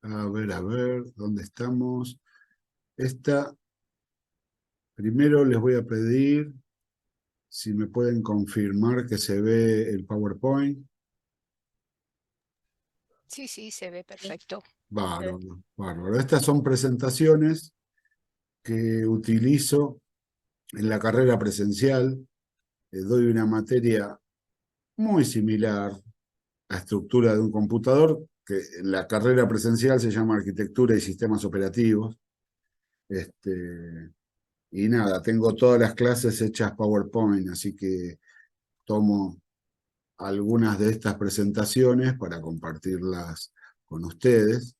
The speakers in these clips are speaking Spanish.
a ver, ¿dónde estamos? Primero les voy a pedir si me pueden confirmar que se ve el PowerPoint. Sí, sí, se ve perfecto. Bárbaro, bárbaro. Estas son presentaciones que utilizo en la carrera presencial. Doy una materia muy similar a estructura de un computador, que en la carrera presencial se llama arquitectura y sistemas operativos. Y nada, tengo todas las clases hechas PowerPoint, así que tomo algunas de estas presentaciones para compartirlas con ustedes,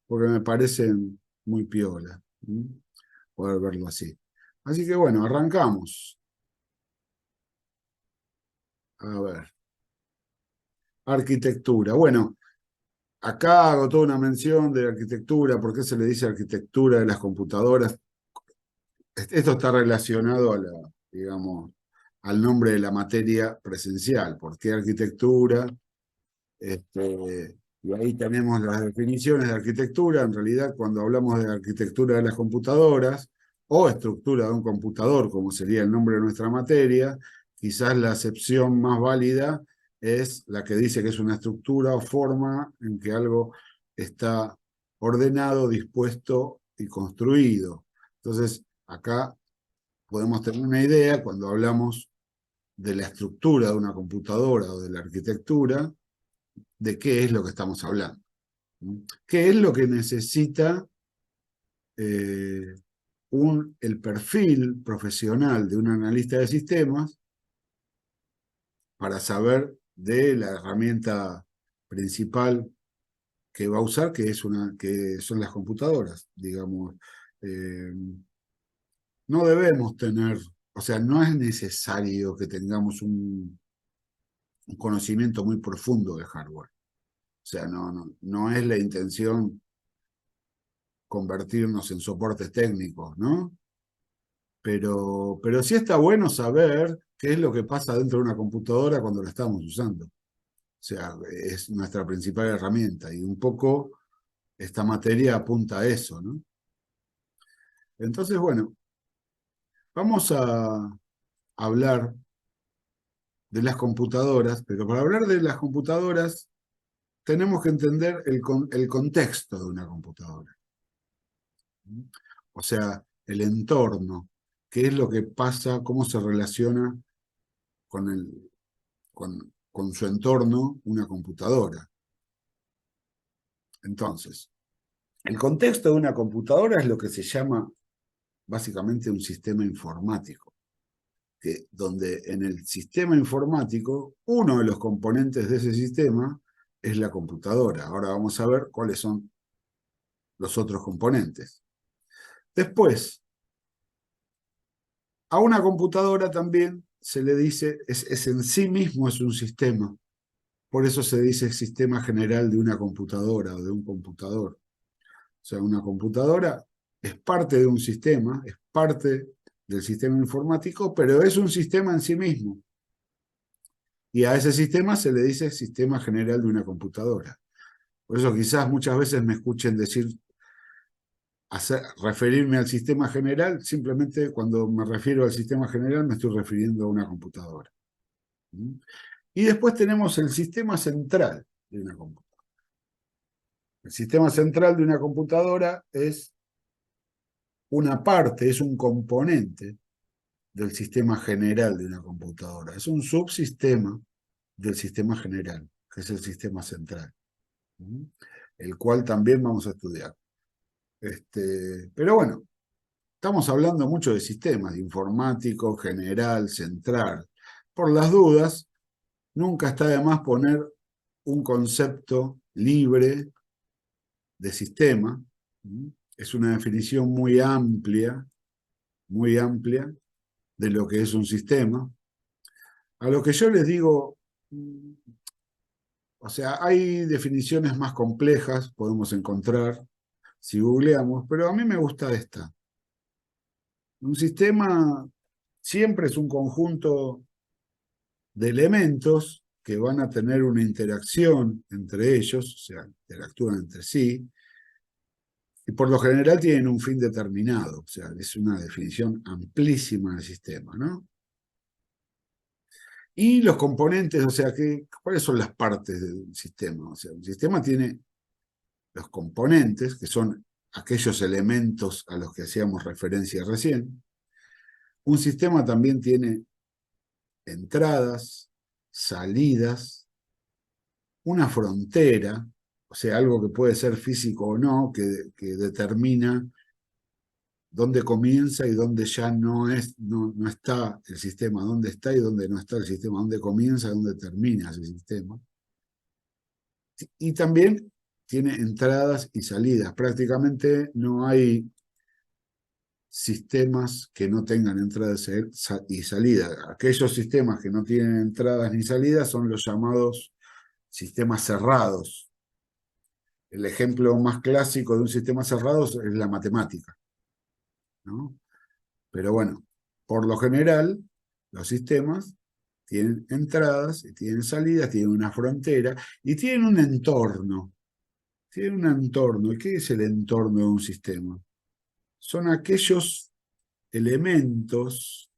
porque me parecen muy piola, poder verlo así. Así que bueno, arrancamos. A ver, arquitectura. Bueno, acá hago toda una mención de la arquitectura, por qué se le dice arquitectura de las computadoras. Esto está relacionado a digamos, al nombre de la materia presencial. ¿Por qué arquitectura? Y ahí tenemos las definiciones de arquitectura. En realidad, cuando hablamos de arquitectura de las computadoras o estructura de un computador, como sería el nombre de nuestra materia, quizás la acepción más válida es la que dice que es una estructura o forma en que algo está ordenado, dispuesto y construido. Entonces, acá podemos tener una idea cuando hablamos de la estructura de una computadora o de la arquitectura, de qué es lo que estamos hablando. ¿Qué es lo que necesita eh, el perfil profesional de un analista de sistemas para saber de la herramienta principal que va a usar, que son las computadoras, digamos? Eh, no debemos tener, o sea, no es necesario que tengamos un conocimiento muy profundo de hardware. O sea, no es la intención convertirnos en soportes técnicos, ¿no? Pero sí está bueno saber qué es lo que pasa dentro de una computadora cuando la estamos usando. O sea, es nuestra principal herramienta y un poco esta materia apunta a eso, ¿no? Entonces, bueno, vamos a hablar de las computadoras, pero para hablar de las computadoras tenemos que entender el contexto de una computadora. O sea, el entorno, qué es lo que pasa, cómo se relaciona con, con su entorno una computadora. Entonces, el contexto de una computadora es lo que se llama básicamente un sistema informático, donde en el sistema informático uno de los componentes de ese sistema es la computadora. Ahora vamos a ver cuáles son los otros componentes. Después, a una computadora también se le dice, es en sí mismo es un sistema. Por eso se dice sistema general de una computadora o de un computador. O sea, una computadora es parte de un sistema, es parte del sistema informático, pero es un sistema en sí mismo. Y a ese sistema se le dice sistema general de una computadora. Por eso quizás muchas veces me escuchen decir, referirme al sistema general, simplemente cuando me refiero al sistema general me estoy refiriendo a una computadora. Y después tenemos el sistema central de una computadora. El sistema central de una computadora es una parte, es un componente del sistema general de una computadora. Es un subsistema del sistema general, que es el sistema central, el cual también vamos a estudiar. Pero bueno, estamos hablando mucho de sistemas, informático, general, central. Por las dudas, nunca está de más poner un concepto libre de sistema. Es una definición muy amplia de lo que es un sistema. A lo que yo les digo, o sea, hay definiciones más complejas, podemos encontrar si googleamos, pero a mí me gusta esta. Un sistema siempre es un conjunto de elementos que van a tener una interacción entre ellos, o sea, interactúan entre sí, y por lo general tienen un fin determinado, o sea, es una definición amplísima del sistema, ¿no? Y los componentes, o sea, ¿cuáles son las partes del sistema? O sea, el sistema tiene los componentes, que son aquellos elementos a los que hacíamos referencia recién. Un sistema también tiene entradas, salidas, una frontera, o sea, algo que puede ser físico o no, que determina dónde comienza y dónde ya no está el sistema, dónde está y dónde no está el sistema, dónde comienza y dónde termina ese sistema. Y también tiene entradas y salidas. Prácticamente no hay sistemas que no tengan entradas y salidas. Aquellos sistemas que no tienen entradas ni salidas son los llamados sistemas cerrados. El ejemplo más clásico de un sistema cerrado es la matemática, ¿no? Pero bueno, por lo general, los sistemas tienen entradas y tienen salidas, tienen una frontera y tienen un entorno. Tienen un entorno. ¿Y qué es el entorno de un sistema? Son aquellos elementos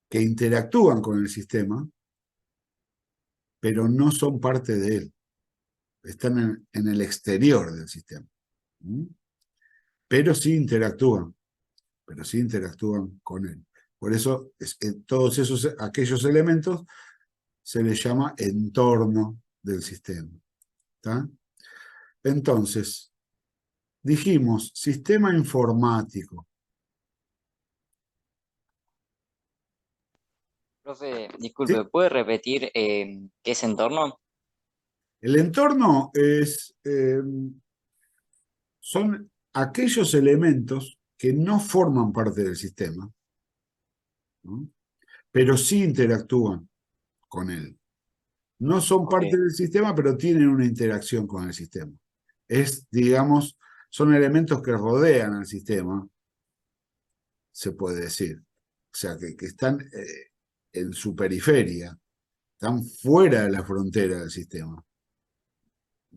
que interactúan con el sistema, pero no son parte de él. Están en el exterior del sistema. ¿Mm? Pero sí interactúan con él. Por eso todos aquellos elementos se les llama entorno del sistema. ¿Está? Entonces, dijimos sistema informático. Profe, disculpe, ¿Sí? ¿puede repetir qué es entorno? El entorno son aquellos elementos que no forman parte del sistema, ¿no? Pero sí interactúan con él. No son Ok, parte del sistema, pero tienen una interacción con el sistema. Digamos, son elementos que rodean al sistema, se puede decir. O sea, que están en su periferia, están fuera de la frontera del sistema.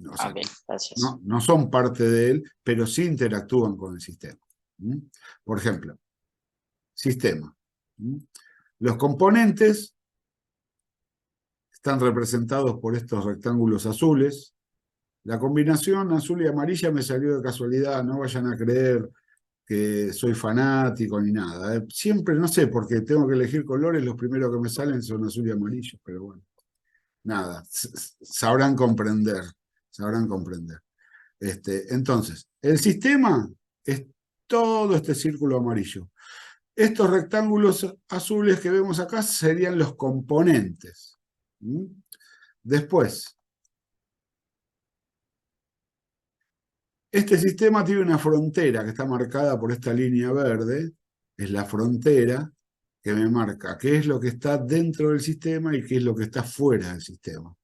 O sea, ok, gracias. no son parte de él, pero sí interactúan con el sistema. ¿Mm? Por ejemplo, sistema. ¿Mm? Los componentes están representados por estos rectángulos azules. La combinación azul y amarilla me salió de casualidad, no vayan a creer que soy fanático ni nada. Siempre, no sé, porque tengo que elegir colores, los primeros que me salen son azul y amarillo, pero bueno, nada, sabrán comprender, sabrán comprender. Entonces, el sistema es todo este círculo amarillo. Estos rectángulos azules que vemos acá serían los componentes. ¿Mm? Después, este sistema tiene una frontera que está marcada por esta línea verde, es la frontera que me marca qué es lo que está dentro del sistema y qué es lo que está fuera del sistema.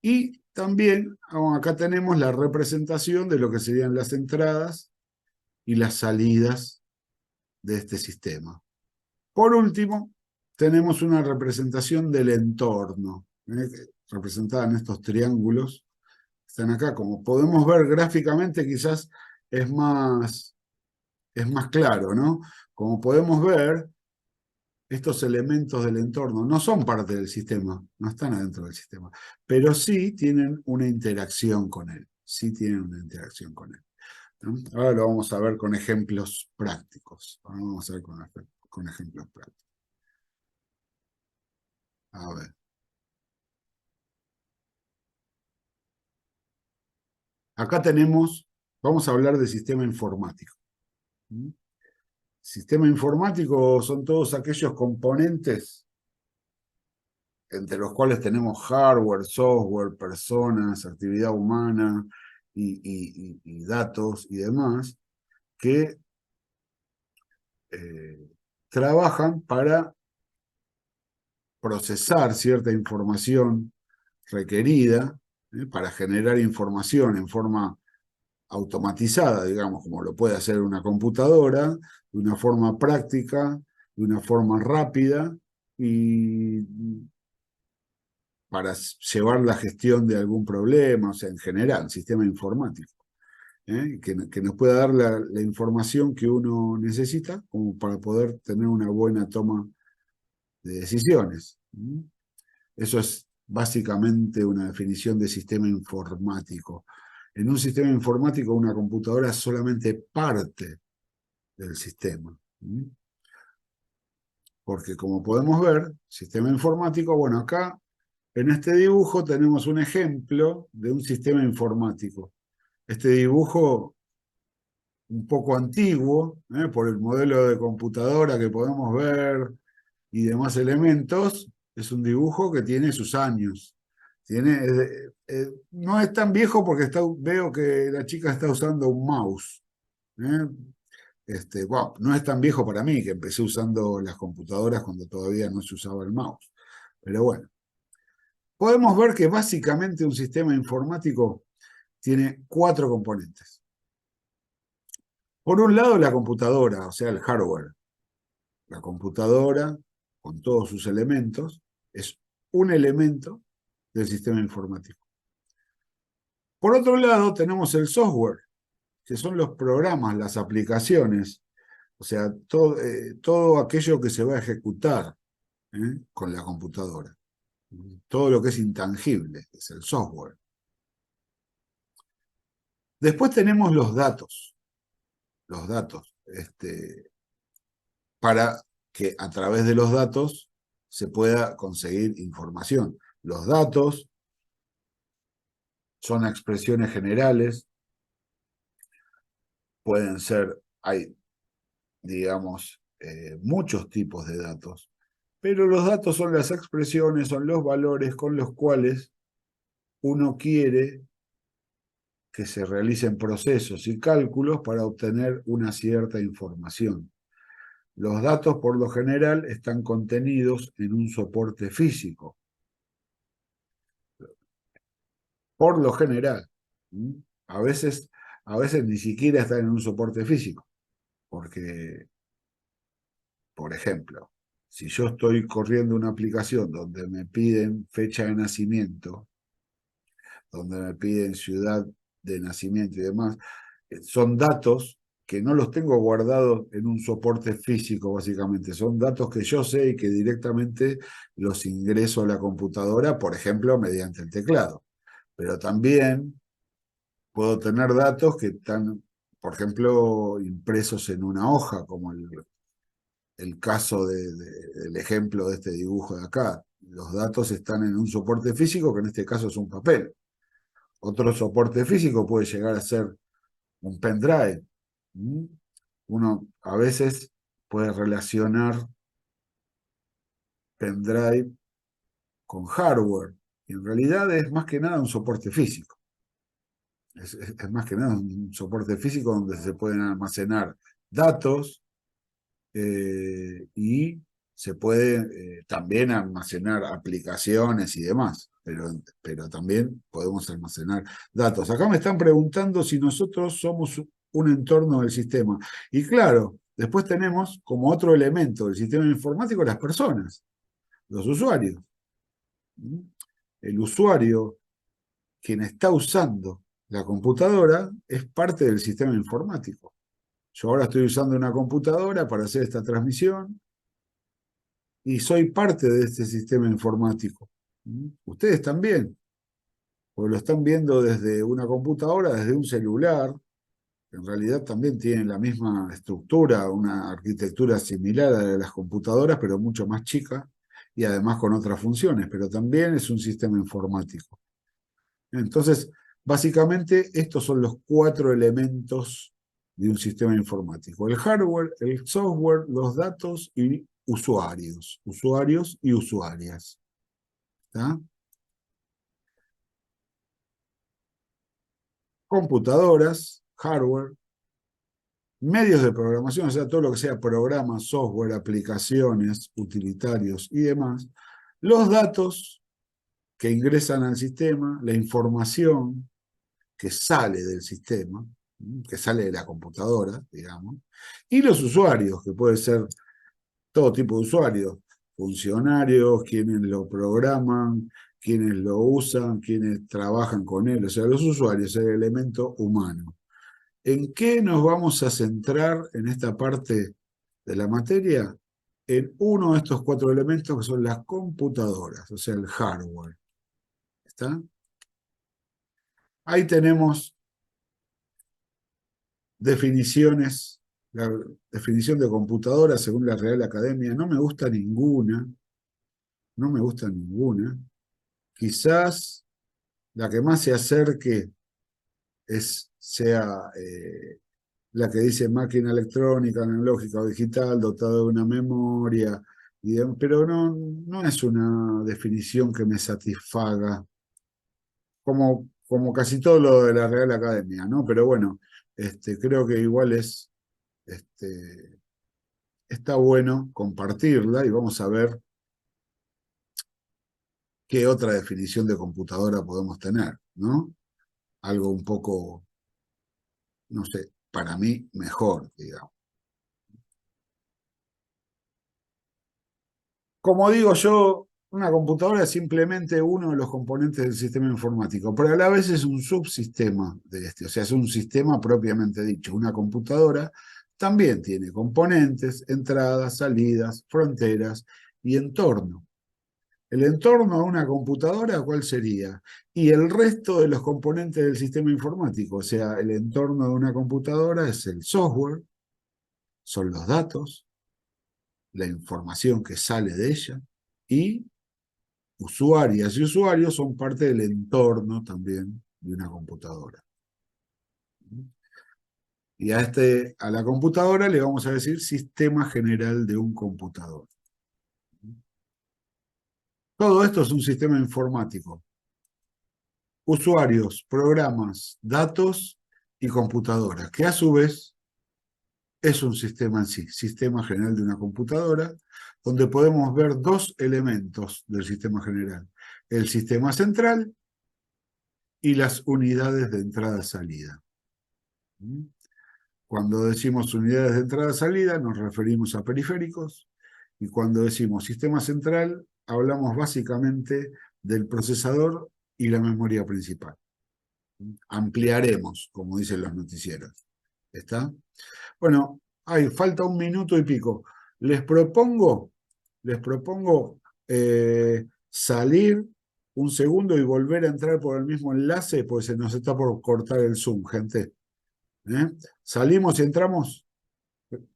Y también acá tenemos la representación de lo que serían las entradas y las salidas de este sistema. Por último, tenemos una representación del entorno, representada en estos triángulos que están acá. Como podemos ver gráficamente, quizás es más claro, ¿no? Como podemos ver, estos elementos del entorno no son parte del sistema, no están adentro del sistema, pero sí tienen una interacción con él, sí tienen una interacción con él, ¿no? Ahora lo vamos a ver con ejemplos prácticos. Ahora vamos a ver con ejemplos prácticos. A ver. Acá vamos a hablar de sistema informático. ¿Mm? Sistema informático son todos aquellos componentes entre los cuales tenemos hardware, software, personas, actividad humana y datos y demás, que trabajan para procesar cierta información requerida, para generar información en forma automatizada, digamos, como lo puede hacer una computadora, de una forma práctica, de una forma rápida y para llevar la gestión de algún problema, o sea, en general, sistema informático, que nos pueda dar la información que uno necesita como para poder tener una buena toma de decisiones. Eso es básicamente una definición de sistema informático. En un sistema informático, una computadora es solamente parte del sistema. Porque como podemos ver, sistema informático, bueno, acá en este dibujo tenemos un ejemplo de un sistema informático. Este dibujo un poco antiguo, por el modelo de computadora que podemos ver y demás elementos, es un dibujo que tiene sus años. No es tan viejo porque veo que la chica está usando un mouse. Bueno, no es tan viejo para mí, que empecé usando las computadoras cuando todavía no se usaba el mouse. Pero bueno, podemos ver que básicamente un sistema informático tiene 4 componentes. Por un lado, la computadora, o sea, el hardware. La computadora, con todos sus elementos, es un elemento del sistema informático. Por otro lado, tenemos el software, que son los programas, las aplicaciones, o sea, todo aquello que se va a ejecutar con la computadora. Todo lo que es intangible, es el software. Después tenemos los datos. Los datos, para que a través de los datos se pueda conseguir información. Los datos son expresiones generales, pueden ser, hay, digamos, muchos tipos de datos, pero los datos son las expresiones, son los valores con los cuales uno quiere que se realicen procesos y cálculos para obtener una cierta información. Los datos, por lo general, están contenidos en un soporte físico. Por lo general. A veces ni siquiera están en un soporte físico. Porque, por ejemplo, si yo estoy corriendo una aplicación donde me piden fecha de nacimiento, donde me piden ciudad de nacimiento y demás, son datos que no los tengo guardados en un soporte físico, básicamente. Son datos que yo sé y que directamente los ingreso a la computadora, por ejemplo, mediante el teclado. Pero también puedo tener datos que están, por ejemplo, impresos en una hoja, como el caso del ejemplo de este dibujo de acá. Los datos están en un soporte físico, que en este caso es un papel. Otro soporte físico puede llegar a ser un pendrive. Uno a veces puede relacionar pendrive con hardware, y en realidad es más que nada un soporte físico. Es más que nada un soporte físico donde se pueden almacenar datos y se puede también almacenar aplicaciones y demás, pero también podemos almacenar datos. Acá me están preguntando si nosotros somos un entorno del sistema. Y claro, después tenemos como otro elemento del sistema informático las personas, los usuarios. El usuario, quien está usando la computadora, es parte del sistema informático. Yo ahora estoy usando una computadora para hacer esta transmisión y soy parte de este sistema informático. Ustedes también, porque lo están viendo desde una computadora, desde un celular, que en realidad también tienen la misma estructura, una arquitectura similar a la de las computadoras, pero mucho más chica y además con otras funciones, pero también es un sistema informático. Entonces, básicamente, estos son los 4 elementos de un sistema informático: el hardware, el software, los datos y usuarios y usuarias. ¿Está? Computadoras, hardware, medios de programación, o sea, todo lo que sea programas, software, aplicaciones, utilitarios y demás, los datos que ingresan al sistema, la información que sale del sistema, que sale de la computadora, digamos, y los usuarios, que puede ser todo tipo de usuarios, funcionarios, quienes lo programan, quienes lo usan, quienes trabajan con él, o sea, los usuarios, el elemento humano. ¿En qué nos vamos a centrar en esta parte de la materia? En uno de estos 4 elementos que son las computadoras, o sea, el hardware. ¿Está? Ahí tenemos definiciones. La definición de computadora según la Real Academia no me gusta ninguna. No me gusta ninguna. Quizás la que más se acerque sea la que dice máquina electrónica, analógica o digital, dotada de una memoria, pero no es una definición que me satisfaga, como casi todo lo de la Real Academia, ¿no? Pero bueno, creo que igual está bueno compartirla y vamos a ver qué otra definición de computadora podemos tener, ¿no? Algo un poco, no sé, para mí mejor, digamos. Como digo yo, una computadora es simplemente uno de los componentes del sistema informático, pero a la vez es un subsistema de este, o sea, es un sistema propiamente dicho. Una computadora también tiene componentes, entradas, salidas, fronteras y entorno. ¿El entorno de una computadora cuál sería? Y el resto de los componentes del sistema informático, o sea, el entorno de una computadora es el software, son los datos, la información que sale de ella, y usuarias y usuarios son parte del entorno también de una computadora. Y a la computadora le vamos a decir sistema general de un computador. Todo esto es un sistema informático. Usuarios, programas, datos y computadoras, que a su vez es un sistema en sí, sistema general de una computadora, donde podemos ver 2 elementos del sistema general: el sistema central y las unidades de entrada-salida. Cuando decimos unidades de entrada-salida nos referimos a periféricos, y cuando decimos sistema central hablamos básicamente del procesador y la memoria principal. Ampliaremos, como dicen los noticieros. ¿Está? Bueno, falta 1 minuto y pico. Les propongo salir un segundo y volver a entrar por el mismo enlace, porque se nos está por cortar el Zoom, gente. ¿Salimos y entramos?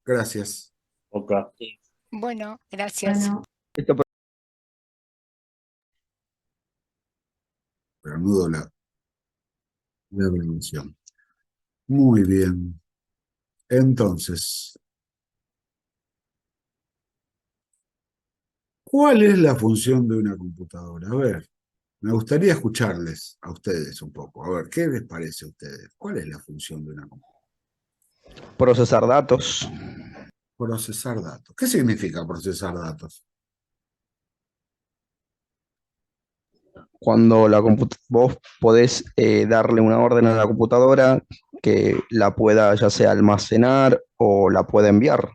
Gracias. Ok. Bueno, gracias. Reanudo la reunión. Muy bien. Entonces, ¿cuál es la función de una computadora? A ver, me gustaría escucharles a ustedes un poco. A ver, ¿qué les parece a ustedes? ¿Cuál es la función de una computadora? Procesar datos. Procesar datos. ¿Qué significa procesar datos? Cuando vos podés darle una orden a la computadora que la pueda ya sea almacenar o la pueda enviar.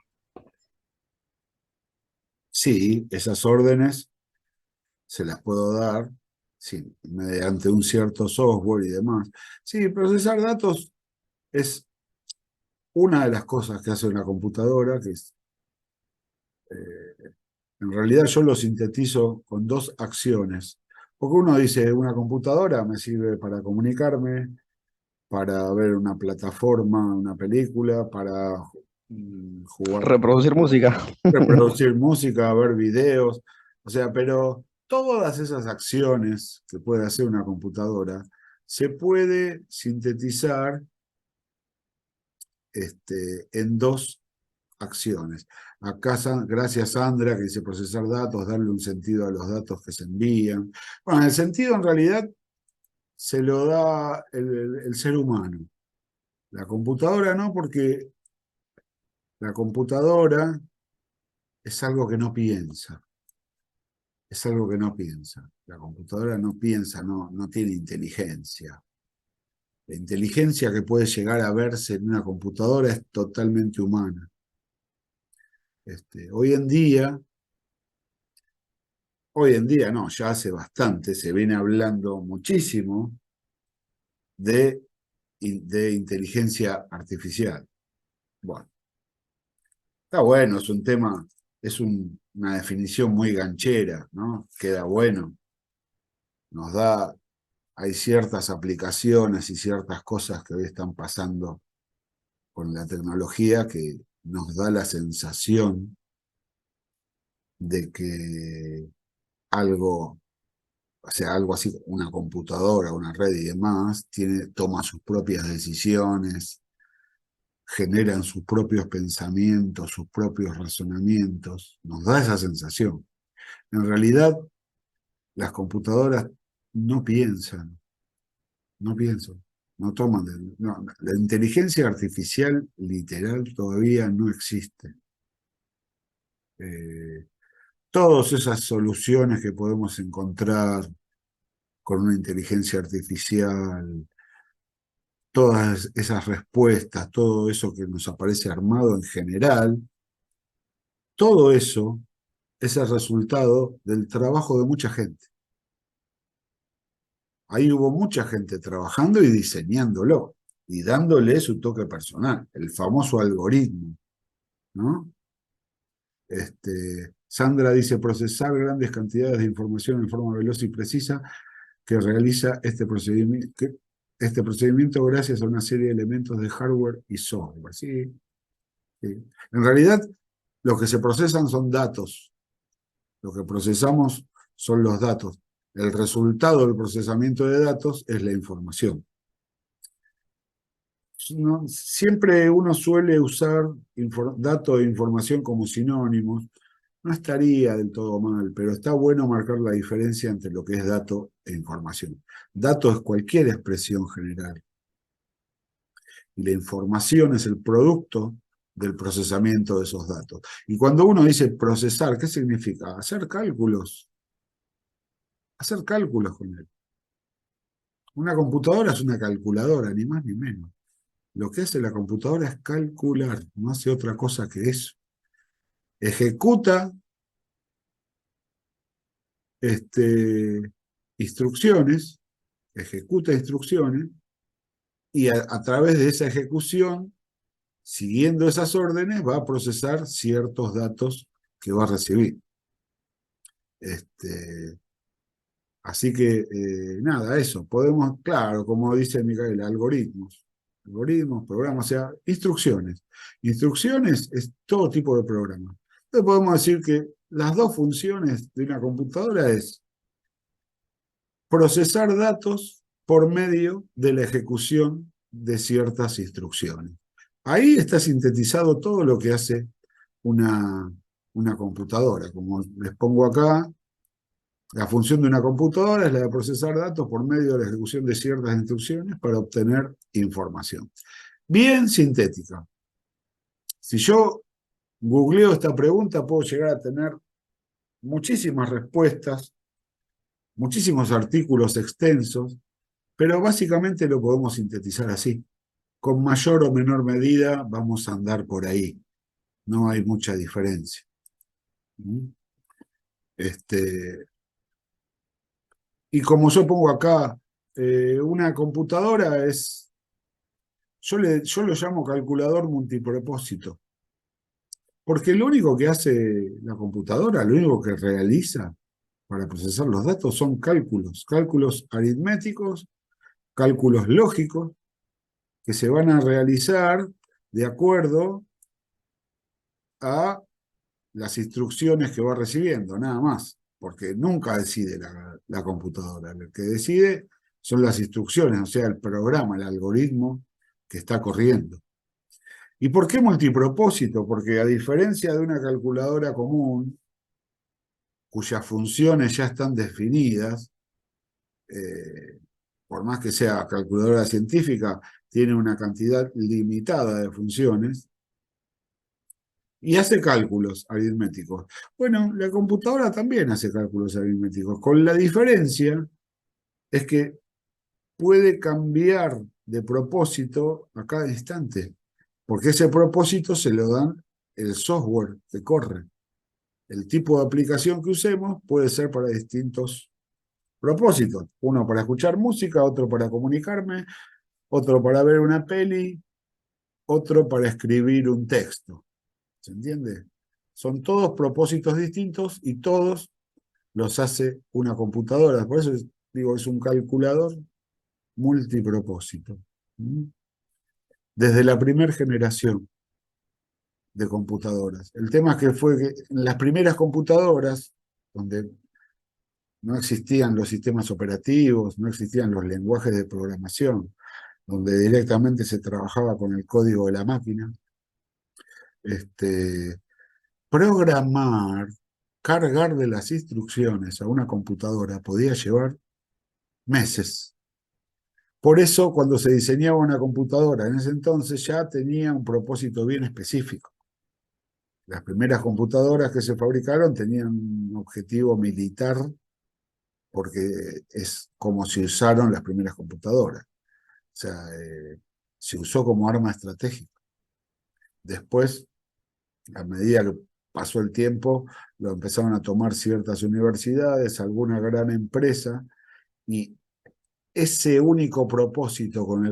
Sí, esas órdenes se las puedo dar, sí, mediante un cierto software y demás. Sí, procesar datos es una de las cosas que hace una computadora, que es, en realidad yo lo sintetizo con 2 acciones. Porque uno dice, una computadora me sirve para comunicarme, para ver una plataforma, una película, para jugar, Reproducir música. reproducir música, ver videos. O sea, pero todas esas acciones que puede hacer una computadora se puede sintetizar en 2 acciones. Acá, gracias Sandra, que dice procesar datos, darle un sentido a los datos que se envían. Bueno, el sentido en realidad se lo da el ser humano. La computadora no, porque la computadora es algo que no piensa. Es algo que no piensa. La computadora no piensa, no tiene inteligencia. La inteligencia que puede llegar a verse en una computadora es totalmente humana. Hoy en día Hoy en día no, ya hace bastante, se viene hablando muchísimo de inteligencia artificial. Bueno, está bueno, es un tema, es una definición muy ganchera, ¿no? Queda bueno, nos da, hay ciertas aplicaciones y ciertas cosas que hoy están pasando con la tecnología que nos da la sensación de que algo, o sea, algo así, una computadora, una red y demás, toma sus propias decisiones, generan sus propios pensamientos, sus propios razonamientos, nos da esa sensación. En realidad, las computadoras no piensan, no piensan, no toman, la inteligencia artificial literal todavía no existe. Todas esas soluciones que podemos encontrar con una inteligencia artificial, todas esas respuestas, todo eso que nos aparece armado en general, todo eso es el resultado del trabajo de mucha gente. Ahí hubo mucha gente trabajando y diseñándolo y dándole su toque personal, el famoso algoritmo, ¿no? Sandra dice, procesar grandes cantidades de información en forma veloz y precisa que realiza este procedimiento gracias a una serie de elementos de hardware y software. ¿Sí? Sí. En realidad, lo que se procesan son datos. Lo que procesamos son los datos. El resultado del procesamiento de datos es la información. No, siempre uno suele usar datos e información como sinónimos. No estaría del todo mal, pero está bueno marcar la diferencia entre lo que es dato e información. Dato es cualquier expresión general. Y la información es el producto del procesamiento de esos datos. Y cuando uno dice procesar, ¿qué significa? Hacer cálculos. Hacer cálculos con él. Una computadora es una calculadora, ni más ni menos. Lo que hace la computadora es calcular, no hace otra cosa que eso. Ejecuta instrucciones, y a través de esa ejecución, siguiendo esas órdenes, va a procesar ciertos datos que va a recibir. Así que, nada, eso. Podemos, claro, como dice Micaela, algoritmos, programas, o sea, instrucciones. Instrucciones es todo tipo de programas. Entonces podemos decir que las dos funciones de una computadora es procesar datos por medio de la ejecución de ciertas instrucciones. Ahí está sintetizado todo lo que hace una computadora. Como les pongo acá, la función de una computadora es la de procesar datos por medio de la ejecución de ciertas instrucciones para obtener información. Bien sintética. Si yo googleo esta pregunta, puedo llegar a tener muchísimas respuestas, muchísimos artículos extensos, pero básicamente lo podemos sintetizar así. Con mayor o menor medida vamos a andar por ahí. No hay mucha diferencia. Y como yo pongo acá, una computadora es, yo lo llamo calculador multipropósito, porque lo único que hace la computadora, lo único que realiza para procesar los datos son cálculos aritméticos, cálculos lógicos, que se van a realizar de acuerdo a las instrucciones que va recibiendo, nada más, porque nunca decide la computadora, lo que decide son las instrucciones, o sea, el programa, el algoritmo que está corriendo. ¿Y por qué multipropósito? Porque a diferencia de una calculadora común, cuyas funciones ya están definidas, por más que sea calculadora científica, tiene una cantidad limitada de funciones, y hace cálculos aritméticos. Bueno, la computadora también hace cálculos aritméticos, con la diferencia es que puede cambiar de propósito a cada instante, porque ese propósito se lo dan el software que corre. el tipo de aplicación que usemos puede ser para distintos propósitos. Uno para escuchar música, otro para comunicarme, otro para ver una peli, otro para escribir un texto. ¿Se entiende? Son todos propósitos distintos y todos los hace una computadora. Por eso digo, es un calculador multipropósito. Desde la primera generación de computadoras. El tema es que fue que en las primeras computadoras, donde no existían los sistemas operativos, no existían los lenguajes de programación, donde directamente se trabajaba con el código de la máquina, programar, cargar de las instrucciones a una computadora podía llevar meses. Por eso, cuando se diseñaba una computadora en ese entonces, ya tenía un propósito bien específico. Las primeras computadoras que se fabricaron tenían un objetivo militar, porque es como se usaron las primeras computadoras. O sea, se usó como arma estratégica. Después, a medida que pasó el tiempo, lo empezaron a tomar ciertas universidades, alguna gran empresa, y ese único propósito con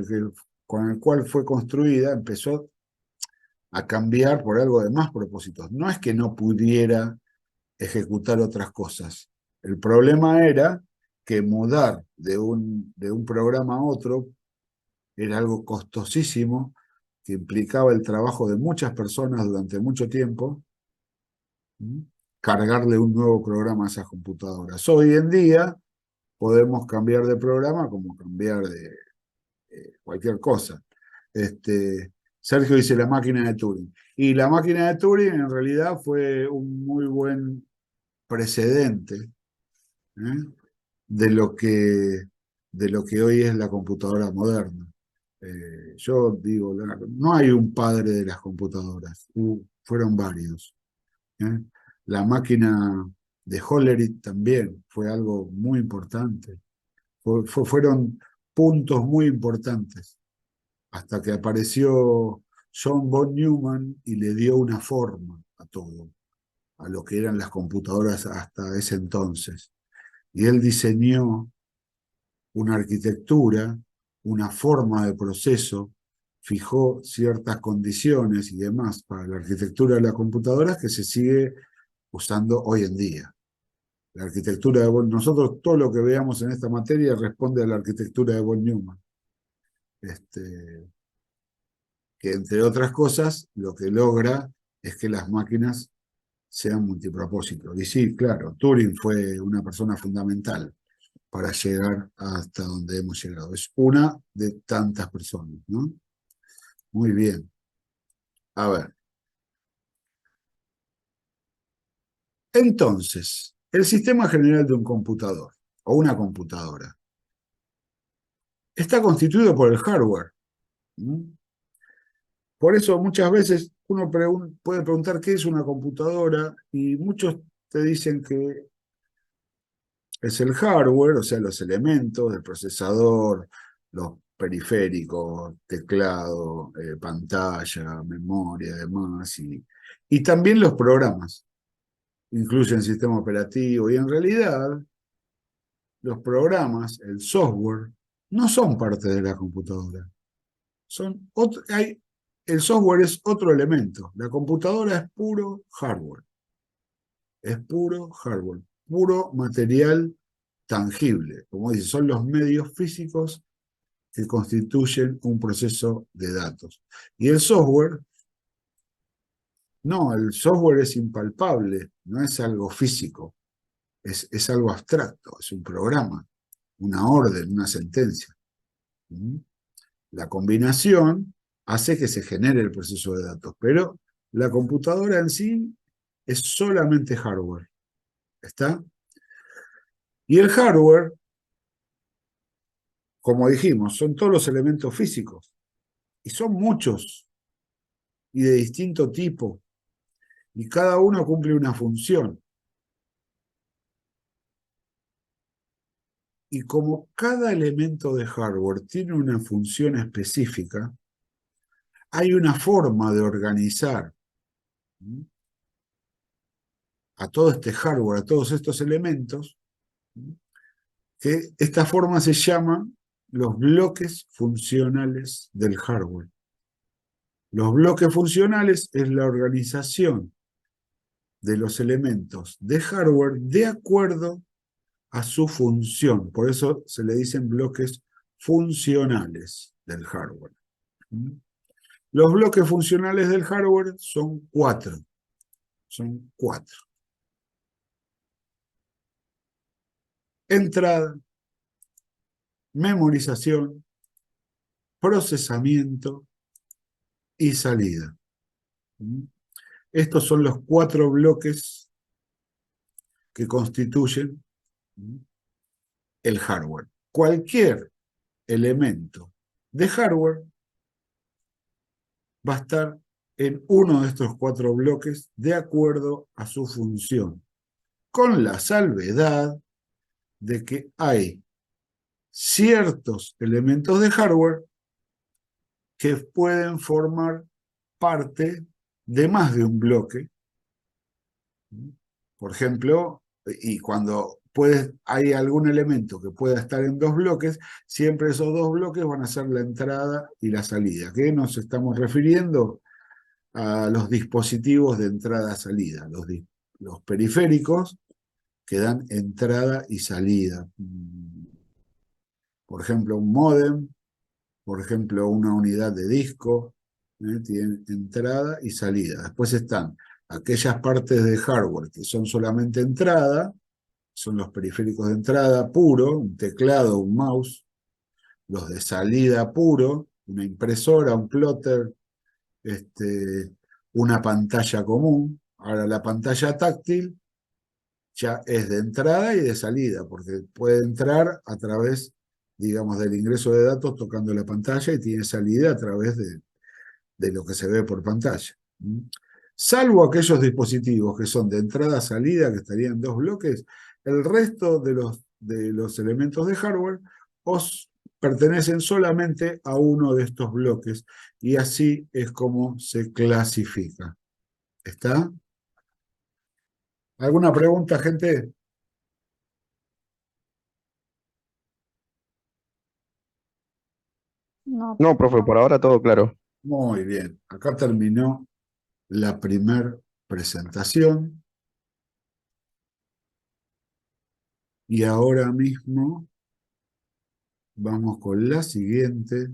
el cual fue construida empezó a cambiar por algo de más propósitos. No es que no pudiera ejecutar otras cosas. El problema era que mudar de un programa a otro era algo costosísimo, que implicaba el trabajo de muchas personas durante mucho tiempo, cargarle un nuevo programa a esas computadoras. Hoy en día podemos cambiar de programa como cambiar de cualquier cosa. Sergio dice la máquina de Turing. Y la máquina de Turing en realidad fue un muy buen precedente de lo que hoy es la computadora moderna. Yo digo, no hay un padre de las computadoras, fueron varios. La máquina de Hollerith también fue algo muy importante. Fueron puntos muy importantes, hasta que apareció John von Neumann y le dio una forma a todo, a lo que eran las computadoras hasta ese entonces. Y él diseñó una arquitectura, una forma de proceso, fijó ciertas condiciones y demás para la arquitectura de las computadoras que se sigue usando hoy en día. La arquitectura de nosotros todo lo que veamos en esta materia responde a la arquitectura de von Neumann. Que entre otras cosas lo que logra es que las máquinas sean multipropósito. Y sí, claro, Turing fue una persona fundamental para llegar hasta donde hemos llegado. Es una de tantas personas, ¿no? Muy bien. A ver. Entonces, el sistema general de un computador o una computadora está constituido por el hardware. Por eso muchas veces uno puede preguntar qué es una computadora y muchos te dicen que es el hardware, o sea, los elementos, el procesador, los periféricos, teclado, pantalla, memoria, demás, y también los programas, incluyen sistema operativo, y en realidad los programas, el software, no son parte de la computadora. El software es otro elemento, la computadora es puro hardware, puro material tangible, como dice, son los medios físicos que constituyen un proceso de datos. Y el software, no, el software es impalpable, no es algo físico, es algo abstracto, es un programa, una orden, una sentencia. La combinación hace que se genere el proceso de datos, pero la computadora en sí es solamente hardware. ¿Está? Y el hardware, como dijimos, son todos los elementos físicos. Y son muchos. Y de distinto tipo. Y cada uno cumple una función. Y como cada elemento de hardware tiene una función específica, hay una forma de organizar a todo este hardware, a todos estos elementos, que esta forma se llama los bloques funcionales del hardware. Los bloques funcionales es la organización de los elementos de hardware de acuerdo a su función. Por eso se le dicen bloques funcionales del hardware. Los bloques funcionales del hardware son cuatro. Son cuatro. Entrada, memorización, procesamiento y salida. Estos son los cuatro bloques que constituyen el hardware. Cualquier elemento de hardware va a estar en uno de estos cuatro bloques de acuerdo a su función, con la salvedad de que hay ciertos elementos de hardware que pueden formar parte de más de un bloque. Por ejemplo, y cuando hay algún elemento que pueda estar en dos bloques, siempre esos dos bloques van a ser la entrada y la salida. ¿Qué nos estamos refiriendo? A los dispositivos de entrada-salida, los periféricos que dan entrada y salida. Por ejemplo, un módem, por ejemplo, una unidad de disco, tienen entrada y salida. Después están aquellas partes de hardware que son solamente entrada, son los periféricos de entrada puro, un teclado, un mouse. Los de salida puro, una impresora, un plotter, una pantalla común. Ahora la pantalla táctil ya es de entrada y de salida, porque puede entrar a través, digamos, del ingreso de datos tocando la pantalla y tiene salida a través de lo que se ve por pantalla. Salvo aquellos dispositivos que son de entrada-salida, que estarían en dos bloques, el resto de los elementos de hardware pertenecen solamente a uno de estos bloques, y así es como se clasifica. ¿Está? ¿Alguna pregunta, gente? No, profe, por ahora todo claro. Muy bien. Acá terminó la primera presentación. Y ahora mismo vamos con la siguiente.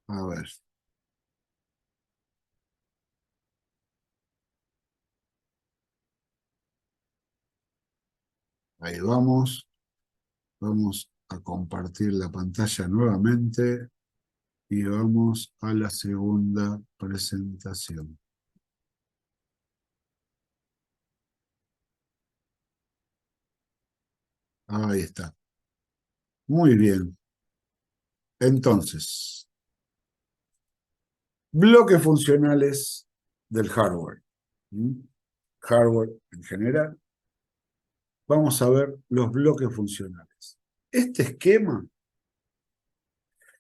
A ver. Ahí vamos. Vamos a compartir la pantalla nuevamente y vamos a la segunda presentación. Ahí está. Muy bien. Entonces, bloques funcionales del hardware. Hardware en general. Vamos a ver los bloques funcionales. Este esquema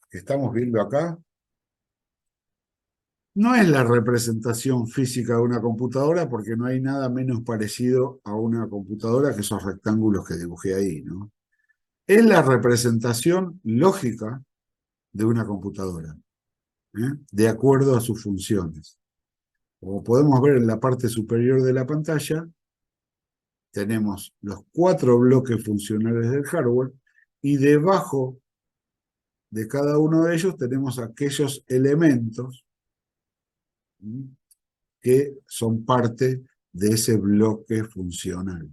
que estamos viendo acá no es la representación física de una computadora, porque no hay nada menos parecido a una computadora que esos rectángulos que dibujé ahí, ¿no? Es la representación lógica de una computadora, de acuerdo a sus funciones. Como podemos ver en la parte superior de la pantalla, tenemos los cuatro bloques funcionales del hardware, y debajo de cada uno de ellos tenemos aquellos elementos que son parte de ese bloque funcional.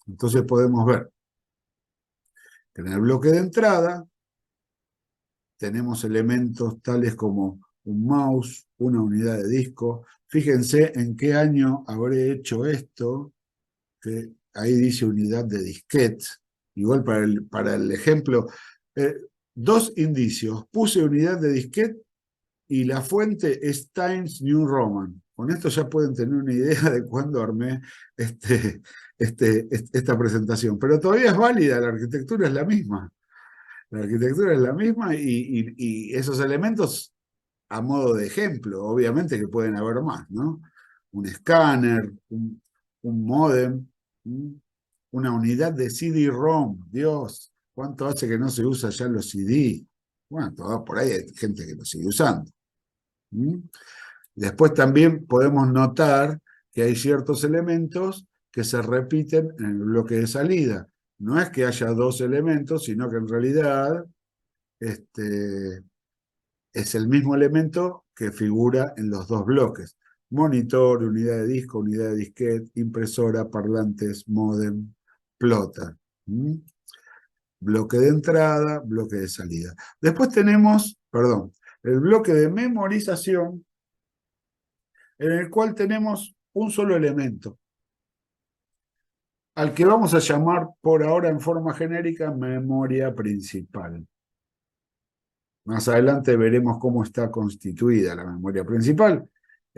Entonces podemos ver que en el bloque de entrada tenemos elementos tales como un mouse, una unidad de disco. Fíjense en qué año habré hecho esto, que ahí dice unidad de disquete. Igual para el ejemplo, dos indicios. Puse unidad de disquete y la fuente es Times New Roman. Con esto ya pueden tener una idea de cuándo armé esta presentación. Pero todavía es válida, la arquitectura es la misma. La arquitectura es la misma y esos elementos a modo de ejemplo, obviamente que pueden haber más, ¿no? Un escáner, un módem, una unidad de CD-ROM, Dios, ¿cuánto hace que no se usa ya los CD? Bueno, por ahí hay gente que lo sigue usando. Después también podemos notar que hay ciertos elementos que se repiten en el bloque de salida. No es que haya dos elementos, sino que en realidad es el mismo elemento que figura en los dos bloques. Monitor, unidad de disco, unidad de disquete, impresora, parlantes, módem, plotter. Bloque de entrada, bloque de salida. Después tenemos, el bloque de memorización, en el cual tenemos un solo elemento, al que vamos a llamar por ahora en forma genérica memoria principal. Más adelante veremos cómo está constituida la memoria principal.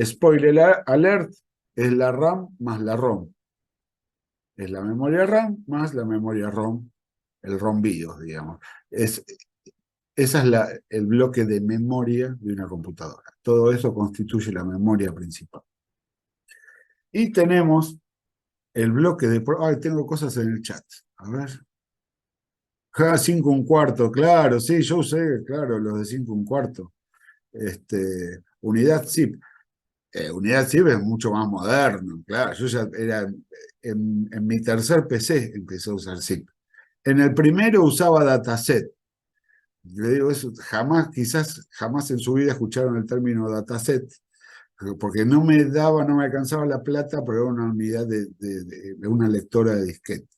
Spoiler alert, es la RAM más la ROM. Es la memoria RAM más la memoria ROM, el ROM BIOS, digamos. Ese es el bloque de memoria de una computadora. Todo eso constituye la memoria principal. Y tenemos el bloque de... tengo cosas en el chat. A ver. 5 1/4, claro, sí, yo usé, claro, los de 5 1/4. Unidad zip. Unidad zip es mucho más moderno, claro. Yo ya era... En mi tercer PC empecé a usar zip. En el primero usaba dataset. Le digo eso, quizás jamás en su vida escucharon el término dataset, porque no me alcanzaba la plata, pero era una unidad de una lectora de disquete.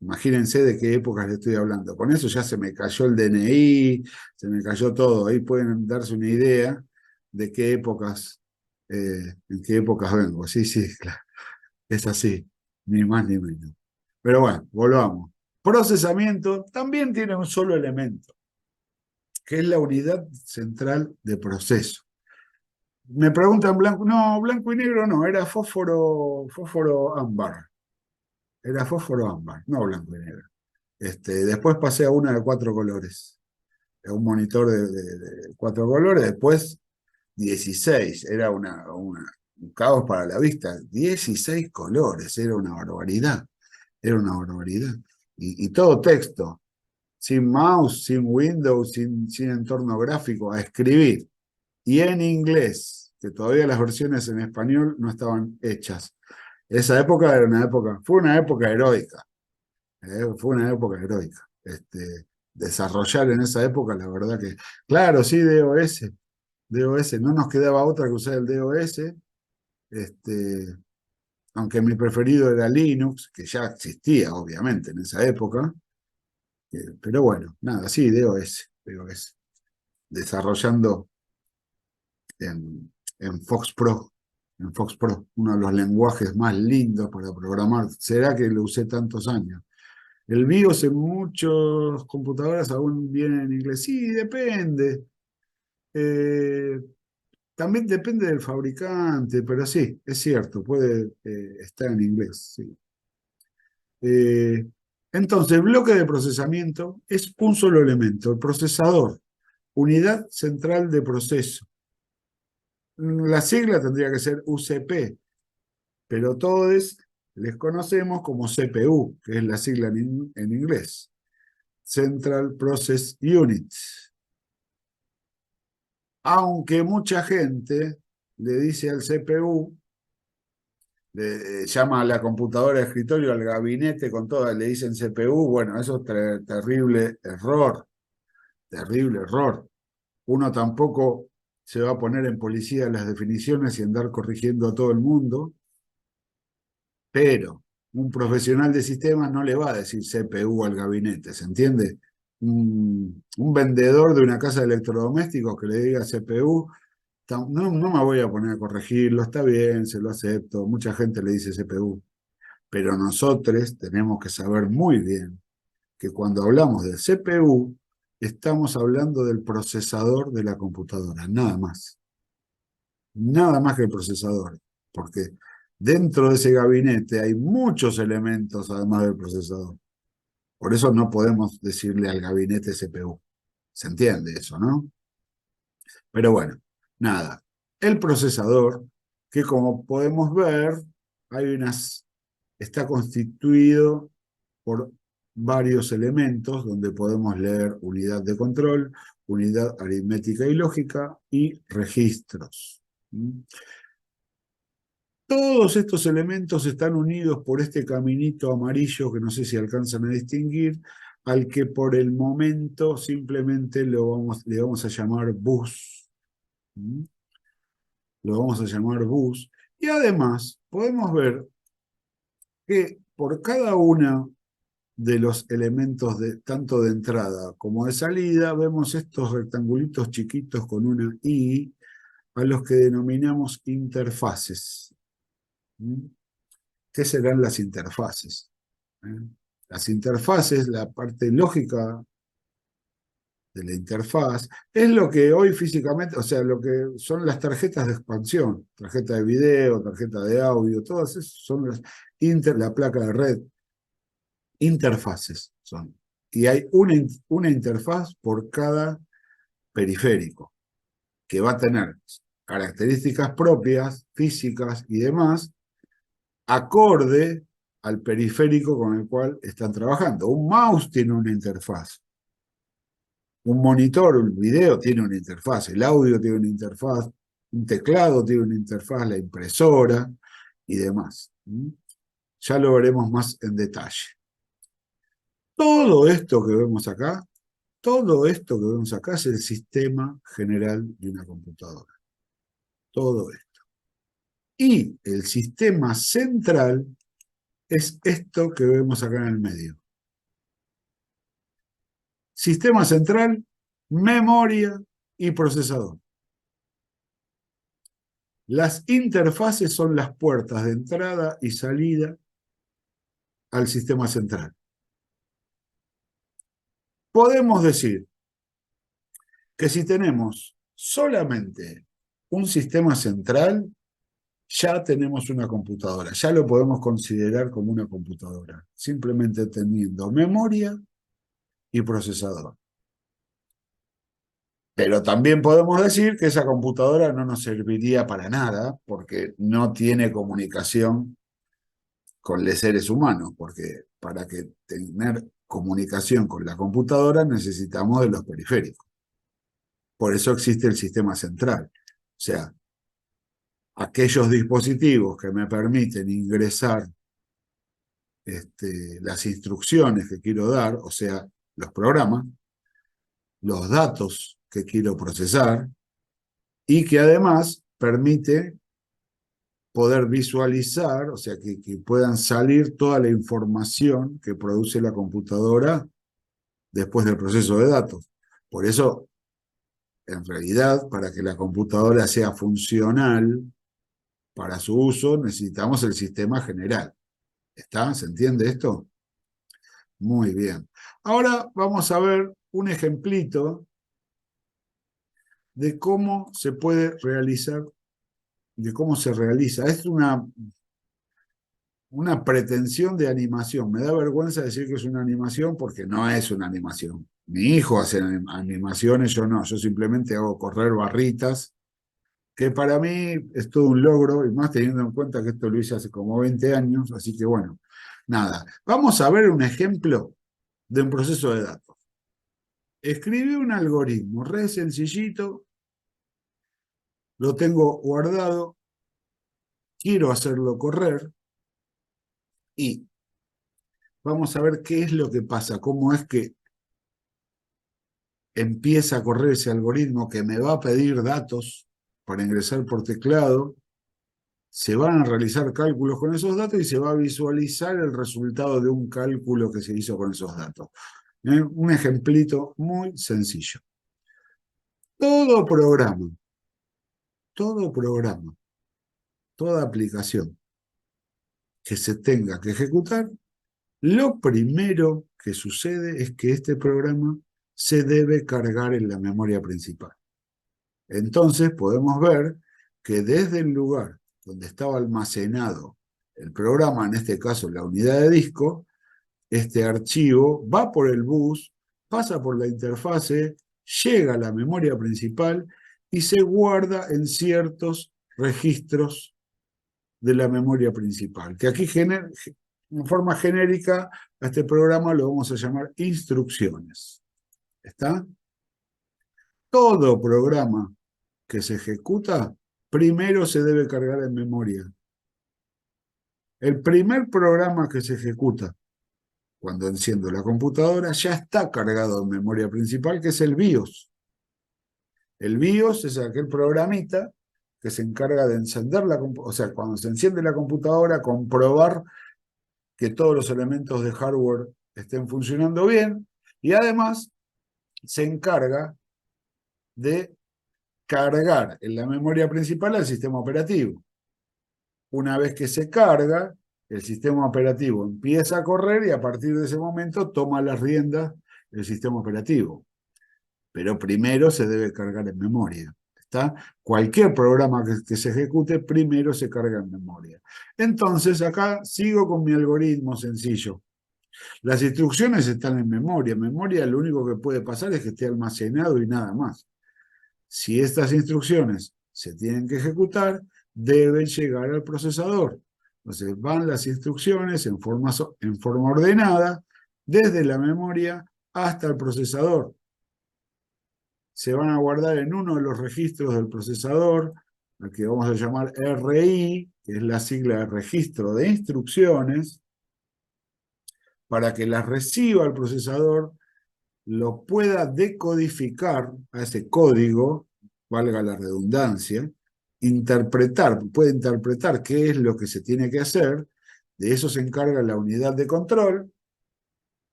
Imagínense de qué épocas le estoy hablando. Con eso ya se me cayó el DNI, se me cayó todo. Ahí pueden darse una idea de qué épocas, en qué épocas vengo. Sí, claro. Es así, ni más ni menos. Pero bueno, volvamos. Procesamiento también tiene un solo elemento, que es la unidad central de proceso. Me preguntan blanco, no, blanco y negro no, era fósforo ámbar. Era fósforo ámbar, no blanco y negro. Después pasé a una de 4 colores, a un monitor de 4 colores, después 16, era un caos para la vista, 16 colores, era una barbaridad, y todo texto, sin mouse, sin Windows, sin entorno gráfico, a escribir, y en inglés, que todavía las versiones en español no estaban hechas. Esa época fue una época heroica. Fue una época heroica. Desarrollar en esa época, la verdad que... Claro, sí, DOS, no nos quedaba otra que usar el DOS, aunque mi preferido era Linux, que ya existía, obviamente, en esa época, pero bueno, nada, sí, DOS, desarrollando en Fox Pro, uno de los lenguajes más lindos para programar. ¿Será que lo usé tantos años? El BIOS en muchas computadoras aún viene en inglés. Sí, depende. También depende del fabricante, pero sí, es cierto, puede estar en inglés. Sí. Entonces, el bloque de procesamiento es un solo elemento, el procesador, unidad central de proceso. La sigla tendría que ser UCP, pero todos les conocemos como CPU, que es la sigla en inglés. Central Process Unit. Aunque mucha gente le dice al CPU, le llama a la computadora de escritorio, al gabinete con todas, le dicen CPU, bueno, eso es terrible error, terrible error. Uno tampoco se va a poner en policía las definiciones y andar corrigiendo a todo el mundo, pero un profesional de sistemas no le va a decir CPU al gabinete, ¿se entiende? Un vendedor de una casa de electrodomésticos que le diga CPU, no me voy a poner a corregirlo, está bien, se lo acepto, mucha gente le dice CPU, pero nosotros tenemos que saber muy bien que cuando hablamos del CPU, estamos hablando del procesador de la computadora, nada más. Nada más que el procesador, porque dentro de ese gabinete hay muchos elementos además del procesador. Por eso no podemos decirle al gabinete CPU. ¿Se entiende eso, no? Pero bueno, Nada. El procesador, que como podemos ver, está constituido por varios elementos donde podemos leer unidad de control, unidad aritmética y lógica y registros. Todos estos elementos están unidos por este caminito amarillo que no sé si alcanzan a distinguir, al que por el momento simplemente le vamos a llamar bus. Lo vamos a llamar bus. Y además podemos ver que por cada uno de los elementos tanto de entrada como de salida, vemos estos rectangulitos chiquitos con una I, a los que denominamos interfaces. ¿Qué serán las interfaces? Las interfaces, la parte lógica de la interfaz, es lo que hoy físicamente, o sea, lo que son las tarjetas de expansión, tarjeta de video, tarjeta de audio, todas esas son la placa de red, interfaces son. Y hay una interfaz por cada periférico, que va a tener características propias, físicas y demás, acorde al periférico con el cual están trabajando. Un mouse tiene una interfaz. Un monitor, un video tiene una interfaz, el audio tiene una interfaz, un teclado tiene una interfaz, la impresora y demás. Ya lo veremos más en detalle. Todo esto que vemos acá es el sistema general de una computadora. Todo esto. Y el sistema central es esto que vemos acá en el medio. Sistema central, memoria y procesador. Las interfaces son las puertas de entrada y salida al sistema central. Podemos decir que si tenemos solamente un sistema central, ya tenemos una computadora, ya lo podemos considerar como una computadora, simplemente teniendo memoria y procesador. Pero también podemos decir que esa computadora no nos serviría para nada porque no tiene comunicación con los seres humanos, porque para que tener comunicación con la computadora necesitamos de los periféricos. Por eso existe el sistema central. O sea, aquellos dispositivos que me permiten ingresar las instrucciones que quiero dar, o sea, los programas, los datos que quiero procesar, y que además permite poder visualizar, o sea, que puedan salir toda la información que produce la computadora después del proceso de datos. Por eso, en realidad, para que la computadora sea funcional para su uso, necesitamos el sistema general. ¿Está? ¿Se entiende esto? Muy bien. Ahora vamos a ver un ejemplito de cómo se puede realizar, de cómo se realiza. Es una pretensión de animación. Me da vergüenza decir que es una animación porque no es una animación. Mi hijo hace animaciones, yo no. Yo simplemente hago correr barritas, que para mí es todo un logro, y más teniendo en cuenta que esto lo hice hace como 20 años, así que bueno, nada. Vamos a ver un ejemplo de un proceso de datos. Escribí un algoritmo re sencillito, lo tengo guardado, quiero hacerlo correr, y vamos a ver qué es lo que pasa, cómo es que empieza a correr ese algoritmo que me va a pedir datos para ingresar por teclado. Se van a realizar cálculos con esos datos y se va a visualizar el resultado de un cálculo que se hizo con esos datos. Un ejemplito muy sencillo. Todo programa, toda aplicación que se tenga que ejecutar, lo primero que sucede es que este programa se debe cargar en la memoria principal. Entonces podemos ver que desde el lugar donde estaba almacenado el programa, en este caso la unidad de disco, este archivo va por el bus, pasa por la interfase, llega a la memoria principal y se guarda en ciertos registros de la memoria principal, que aquí en forma genérica a este programa lo vamos a llamar instrucciones. ¿Está? Todo programa que se ejecuta primero se debe cargar en memoria. El primer programa que se ejecuta cuando enciendo la computadora ya está cargado en memoria principal, que es el BIOS. El BIOS es aquel programita que se encarga de encender la computadora, o sea, cuando se enciende la computadora, comprobar que todos los elementos de hardware estén funcionando bien, y además se encarga de cargar en la memoria principal al sistema operativo. Una vez que se carga, el sistema operativo empieza a correr y a partir de ese momento toma las riendas del sistema operativo. Pero primero se debe cargar en memoria. ¿Está? Cualquier programa que se ejecute, primero se carga en memoria. Entonces, acá sigo con mi algoritmo sencillo. Las instrucciones están en memoria. En memoria lo único que puede pasar es que esté almacenado y nada más. Si estas instrucciones se tienen que ejecutar, deben llegar al procesador. Entonces van las instrucciones en forma ordenada, desde la memoria hasta el procesador. Se van a guardar en uno de los registros del procesador, al que vamos a llamar RI, que es la sigla de registro de instrucciones, para que las reciba el procesador, lo pueda decodificar a ese código, valga la redundancia, puede interpretar qué es lo que se tiene que hacer, de eso se encarga la unidad de control,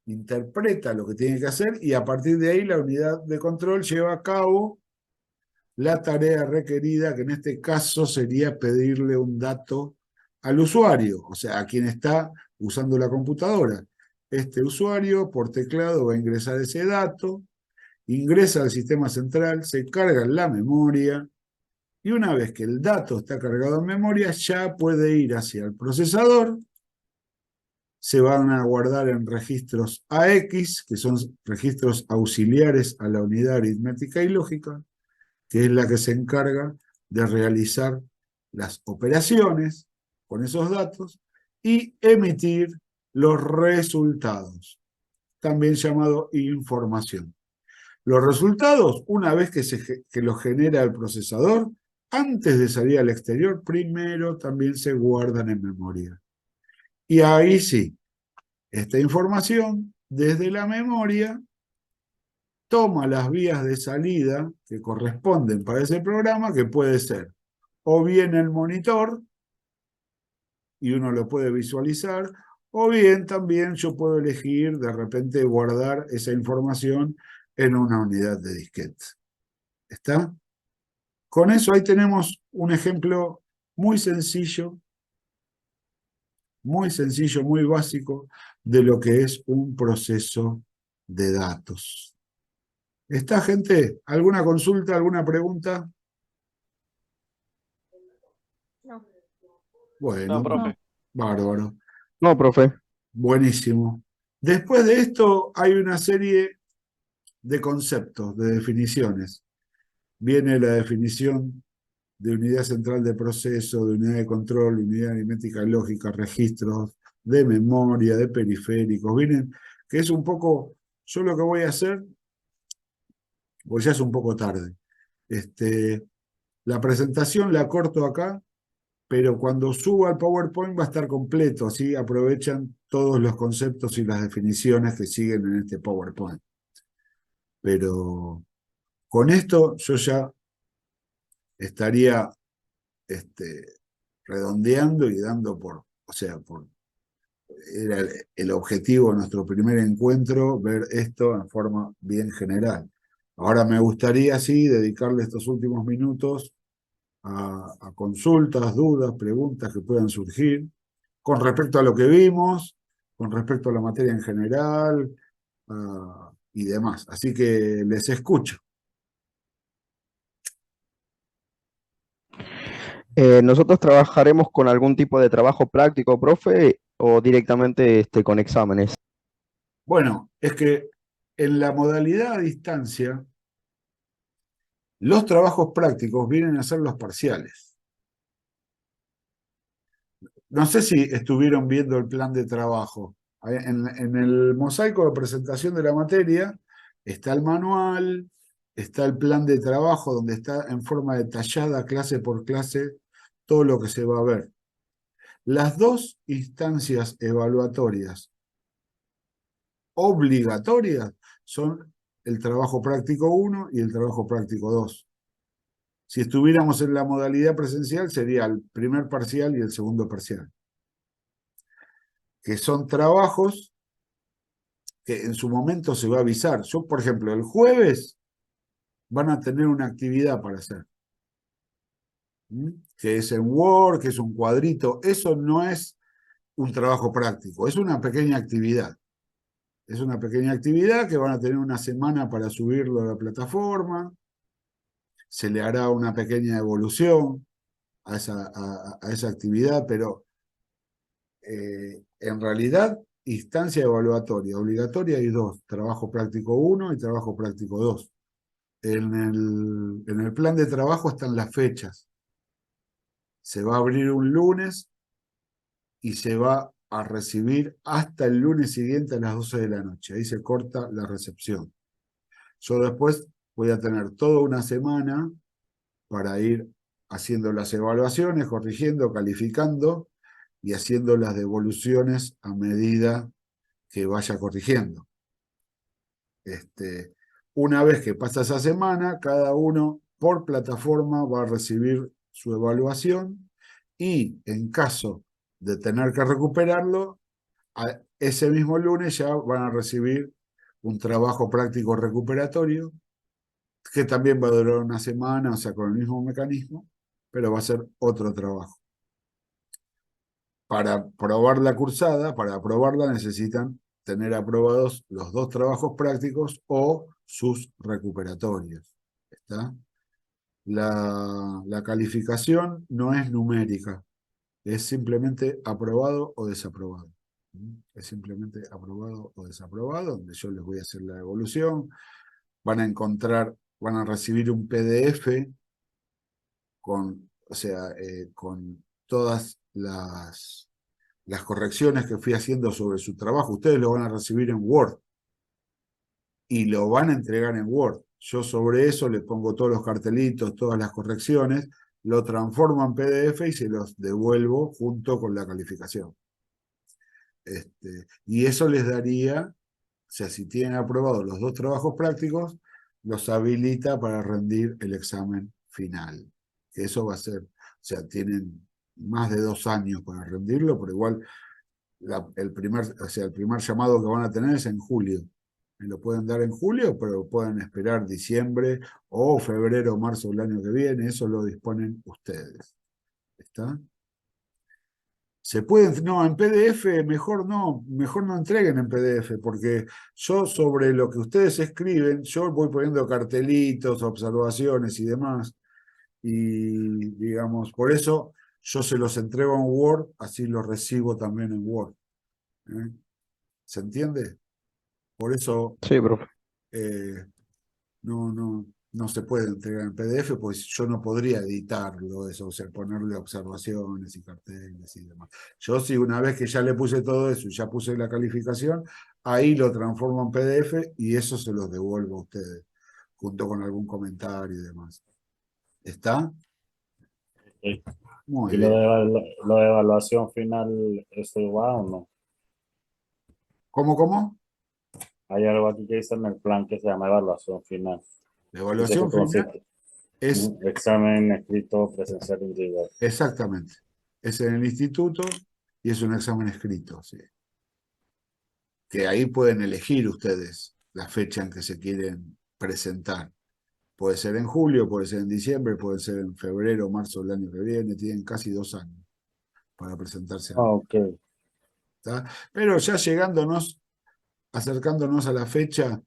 interpreta lo que tiene que hacer y a partir de ahí la unidad de control lleva a cabo la tarea requerida, que en este caso sería pedirle un dato al usuario, o sea, a quien está usando la computadora. Este usuario por teclado va a ingresar ese dato, ingresa al sistema central, se carga en la memoria, y una vez que el dato está cargado en memoria, ya puede ir hacia el procesador, se van a guardar en registros AX, que son registros auxiliares a la unidad aritmética y lógica, que es la que se encarga de realizar las operaciones con esos datos y emitir los resultados, también llamado información. Los resultados, una vez que los genera el procesador, antes de salir al exterior, primero también se guardan en memoria. Y ahí sí, esta información, desde la memoria, toma las vías de salida que corresponden para ese programa, que puede ser o bien el monitor, y uno lo puede visualizar, o bien también yo puedo elegir de repente guardar esa información en una unidad de disquete. ¿Está? Con eso ahí tenemos un ejemplo muy sencillo, muy básico de lo que es un proceso de datos. ¿Está, gente? ¿Alguna consulta, alguna pregunta? No. Bueno, No, profe. bárbaro. No, profe. Buenísimo. Después de esto hay una serie de conceptos, de definiciones. Viene la definición de unidad central de proceso, de unidad de control, unidad aritmética lógica, registros, de memoria, de periféricos. Vienen, que es un poco, yo lo que voy a hacer, porque ya es un poco tarde. La presentación la corto acá, pero cuando suba al PowerPoint va a estar completo, así aprovechan todos los conceptos y las definiciones que siguen en este PowerPoint. Pero con esto yo ya estaría redondeando y dando era el objetivo de nuestro primer encuentro, ver esto en forma bien general. Ahora me gustaría, sí, dedicarle estos últimos minutos a consultas, dudas, preguntas que puedan surgir con respecto a lo que vimos, con respecto a la materia en general y demás. Así que les escucho. ¿Nosotros trabajaremos con algún tipo de trabajo práctico, profe, o directamente con exámenes? Bueno, es que en la modalidad a distancia, Los trabajos prácticos vienen a ser los parciales. No sé si estuvieron viendo el plan de trabajo. En el mosaico de presentación de la materia está el manual, está el plan de trabajo donde está en forma detallada, clase por clase, todo lo que se va a ver. Las dos instancias evaluatorias obligatorias son el trabajo práctico 1 y el trabajo práctico 2. Si estuviéramos en la modalidad presencial, sería el primer parcial y el segundo parcial, que son trabajos que en su momento se va a avisar. Yo, por ejemplo, el jueves van a tener una actividad para hacer, que es en Word, que es un cuadrito. Eso no es un trabajo práctico, es una pequeña actividad. Es una pequeña actividad que van a tener una semana para subirlo a la plataforma. Se le hará una pequeña evolución a esa actividad, pero en realidad, instancia evaluatoria obligatoria hay dos, trabajo práctico 1 y trabajo práctico 2. En el plan de trabajo están las fechas. Se va a abrir un lunes y se va a recibir hasta el lunes siguiente a las 12 de la noche. Ahí se corta la recepción. Yo después voy a tener toda una semana para ir haciendo las evaluaciones, corrigiendo, calificando y haciendo las devoluciones a medida que vaya corrigiendo. Una vez que pasa esa semana, cada uno por plataforma va a recibir su evaluación y en caso de tener que recuperarlo, ese mismo lunes ya van a recibir un trabajo práctico recuperatorio que también va a durar una semana, o sea, con el mismo mecanismo, pero va a ser otro trabajo. Para probar la cursada, para aprobarla necesitan tener aprobados los dos trabajos prácticos o sus recuperatorios. ¿Está? La calificación no es numérica, es simplemente aprobado o desaprobado. Es simplemente aprobado o desaprobado, donde yo les voy a hacer la devolución. Van a encontrar, van a recibir un PDF con, o sea, con todas las correcciones que fui haciendo sobre su trabajo. Ustedes lo van a recibir en Word y lo van a entregar en Word. Yo sobre eso le pongo todos los cartelitos, todas las correcciones, lo transformo en PDF y se los devuelvo junto con la calificación. Y eso les daría, o sea, si tienen aprobados los dos trabajos prácticos, los habilita para rendir el examen final. Que eso va a ser, o sea, tienen más de 2 años para rendirlo, pero igual el primer llamado que van a tener es en julio. Me lo pueden dar en julio, pero pueden esperar diciembre o febrero o marzo del año que viene. Eso lo disponen ustedes. ¿Está? Se pueden, no, en PDF mejor no entreguen en PDF, porque yo sobre lo que ustedes escriben, yo voy poniendo cartelitos, observaciones y demás, y digamos, por eso yo se los entrego en Word, así los recibo también en Word. ¿Se entiende? Por eso Sí, profe. no se puede entregar en PDF, pues yo no podría editarlo, eso, o sea, ponerle observaciones y carteles y demás. Yo sí, una vez que ya le puse todo eso y ya puse la calificación, ahí lo transformo en PDF y eso se los devuelvo a ustedes, junto con algún comentario y demás. ¿Está? Sí. Muy ¿Y bien. lo de evaluación final, eso igual o no? ¿Cómo? Hay algo aquí que dice en el plan que se llama evaluación final. La Dice que evaluación final consiste es en examen escrito presencial individual. exactamente, es en el instituto y es un examen escrito, sí. Que ahí pueden elegir ustedes la fecha en que se quieren presentar. Puede ser en julio, puede ser en diciembre, puede ser en febrero o marzo del año que viene. Tienen casi 2 años para presentarse. Ok. ¿Está? Pero ya acercándonos a la fecha,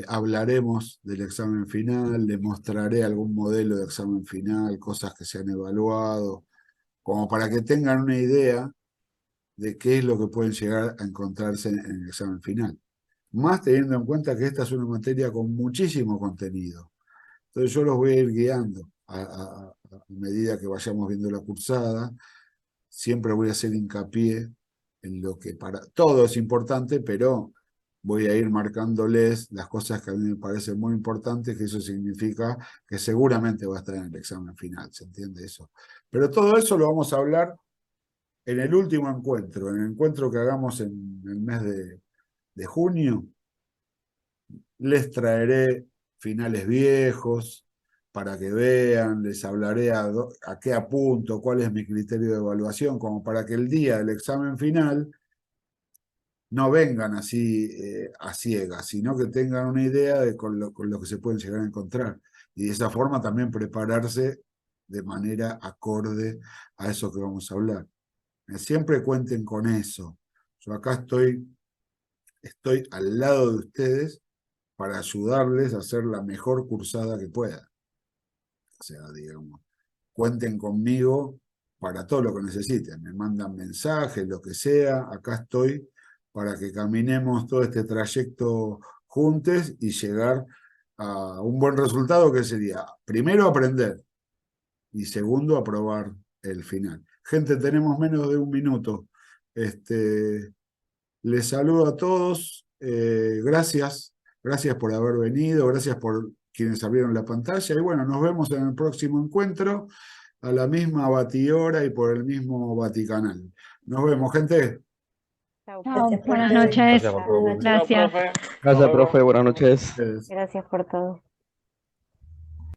hablaremos del examen final, les mostraré algún modelo de examen final, cosas que se han evaluado, como para que tengan una idea de qué es lo que pueden llegar a encontrarse en el examen final. Más teniendo en cuenta que esta es una materia con muchísimo contenido. Entonces yo los voy a ir guiando a medida que vayamos viendo la cursada. Siempre voy a hacer hincapié en lo que para todo es importante, pero voy a ir marcándoles las cosas que a mí me parecen muy importantes, que eso significa que seguramente va a estar en el examen final, ¿se entiende eso? Pero todo eso lo vamos a hablar en el último encuentro, en el encuentro que hagamos en el mes de junio. Les traeré finales viejos para que vean, les hablaré a qué apunto, cuál es mi criterio de evaluación, como para que el día del examen final no vengan así a ciegas, sino que tengan una idea de con lo que se pueden llegar a encontrar. Y de esa forma también prepararse de manera acorde a eso que vamos a hablar. Siempre cuenten con eso. Yo acá estoy al lado de ustedes para ayudarles a hacer la mejor cursada que puedan. O sea, digamos, cuenten conmigo para todo lo que necesiten. Me mandan mensajes, lo que sea. Acá estoy para que caminemos todo este trayecto juntos y llegar a un buen resultado, que sería, primero, aprender y segundo, aprobar el final. Gente, tenemos menos de un minuto. Les saludo a todos. Gracias por haber venido, gracias por quienes abrieron la pantalla, y bueno, nos vemos en el próximo encuentro a la misma batihora y por el mismo Vaticanal. Nos vemos, gente. Chao, Buenas noches. Gracias por todo. Gracias. Gracias, profe. Buenas noches. Gracias por todo.